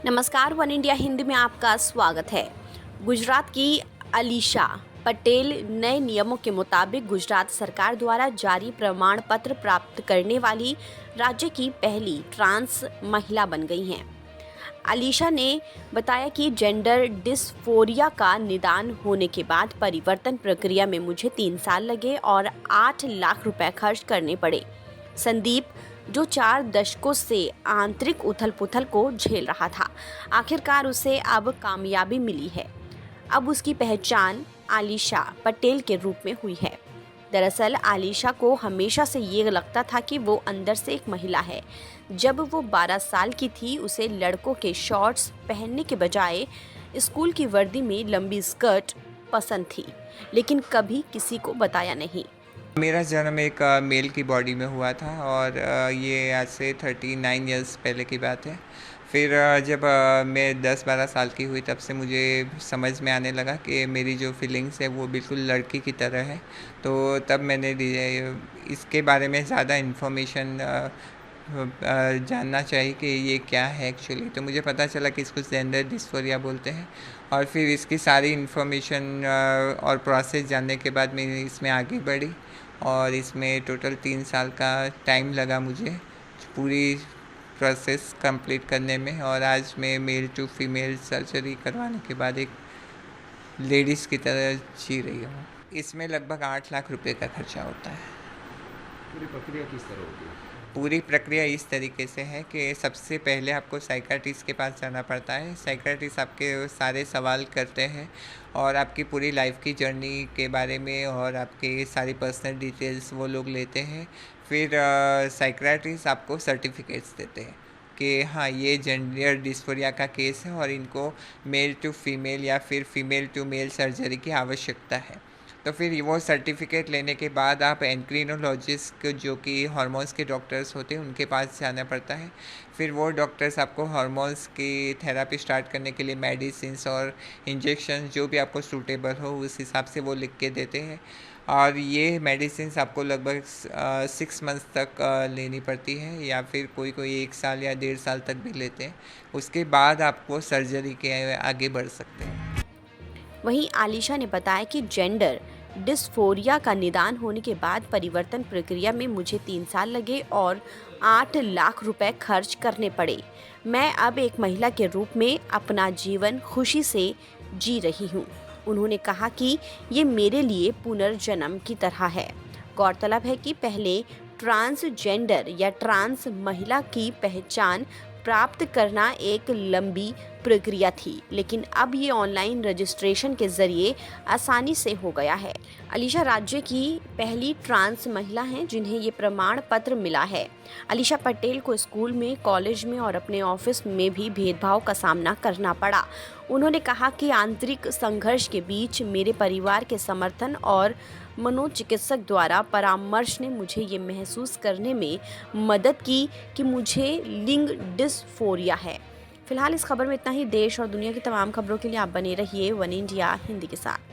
नमस्कार, one India Hindi में आपका स्वागत है। गुजरात की अलीशा पटेल नए नियमों के मुताबिक गुजरात सरकार द्वारा जारी प्रमाण पत्र प्राप्त करने वाली राज्य की पहली ट्रांस महिला बन गई हैं। अलीशा ने बताया कि जेंडर डिस्फोरिया का निदान होने के बाद परिवर्तन प्रक्रिया में मुझे 3 साल लगे और 8 लाख रुपए खर्च करने पड़े। संदीप, जो 4 दशकों से आंतरिक उथल पुथल को झेल रहा था, आखिरकार उसे अब कामयाबी मिली है। अब उसकी पहचान आलिशा पटेल के रूप में हुई है। दरअसल आलिशा को हमेशा से ये लगता था कि वो अंदर से एक महिला है। जब वो 12 साल की थी, उसे लड़कों के शॉर्ट्स पहनने के बजाय स्कूल की वर्दी में लंबी स्कर्ट पसंद थी, लेकिन कभी किसी को बताया नहीं। मेरा जन्म एक मेल की बॉडी में हुआ था और ये आज से 39 इयर्स पहले की बात है। फिर जब मैं 10-12 साल की हुई, तब से मुझे समझ में आने लगा कि मेरी जो फीलिंग्स है वो बिल्कुल लड़की की तरह है। तो तब मैंने इसके बारे में ज़्यादा इन्फॉर्मेशन जानना चाहिए कि ये क्या है एक्चुअली। तो मुझे पता चला कि इसको जेंडर डिस्फोरिया बोलते हैं, और फिर इसकी सारी इन्फॉर्मेशन और प्रोसेस जानने के बाद मैं इसमें आगे बढ़ी, और इसमें टोटल 3 साल का टाइम लगा मुझे पूरी प्रोसेस कंप्लीट करने में। और आज मैं मेल टू फीमेल सर्जरी करवाने के बाद एक लेडीज़ की तरह जी रही हूँ। इसमें लगभग 8 लाख रुपए का खर्चा होता है। पूरी प्रक्रिया किस तरह होती है? पूरी प्रक्रिया इस तरीके से है कि सबसे पहले आपको साइकियाट्रिस्ट के पास जाना पड़ता है। साइकियाट्रिस्ट आपके सारे सवाल करते हैं और आपकी पूरी लाइफ की जर्नी के बारे में और आपके सारी पर्सनल डिटेल्स वो लोग लेते हैं। फिर साइकियाट्रिस्ट आपको सर्टिफिकेट्स देते हैं कि हाँ, ये जेंडर डिस्फोरिया का केस है और इनको मेल टू फीमेल या फिर फीमेल टू मेल सर्जरी की आवश्यकता है। तो फिर वो सर्टिफिकेट लेने के बाद आप एंक्रीनोलॉजिस्ट, जो कि हार्मोन्स के डॉक्टर्स होते हैं, उनके पास जाना पड़ता है। फिर वो डॉक्टर्स आपको हार्मोन्स की थेरेपी स्टार्ट करने के लिए मेडिसिन्स और इंजेक्शन जो भी आपको सूटेबल हो उस हिसाब से वो लिख के देते हैं। और ये मेडिसिन्स आपको लगभग 6 मंथ्स तक लेनी पड़ती है, या फिर कोई 1 साल या 1.5 साल तक भी लेते हैं। उसके बाद आपको सर्जरी के आगे बढ़ सकते हैं। वहीं आलिशा ने बताया कि जेंडर डिस्फोरिया का निदान होने के बाद परिवर्तन प्रक्रिया में मुझे 3 साल लगे और 8 लाख रुपए खर्च करने पड़े। मैं अब एक महिला के रूप में अपना जीवन खुशी से जी रही हूँ। उन्होंने कहा कि ये मेरे लिए पुनर्जन्म की तरह है। गौरतलब है कि पहले ट्रांसजेंडर या ट्रांस महिला की पहचान प्राप्त करना एक लंबी प्रक्रिया थी, लेकिन अब ये ऑनलाइन रजिस्ट्रेशन के जरिए आसानी से हो गया है। अलीशा राज्य की पहली ट्रांस महिला हैं जिन्हें ये प्रमाण पत्र मिला है। अलीशा पटेल को स्कूल में, कॉलेज में और अपने ऑफिस में भी भेदभाव का सामना करना पड़ा। उन्होंने कहा कि आंतरिक संघर्ष के बीच मेरे परिवार के समर्थन और मनोचिकित्सक द्वारा परामर्श ने मुझे ये महसूस करने में मदद की कि मुझे लिंग डिस्फोरिया है। फिलहाल इस खबर में इतना ही। देश और दुनिया की तमाम खबरों के लिए आप बने रहिए वन इंडिया हिंदी के साथ।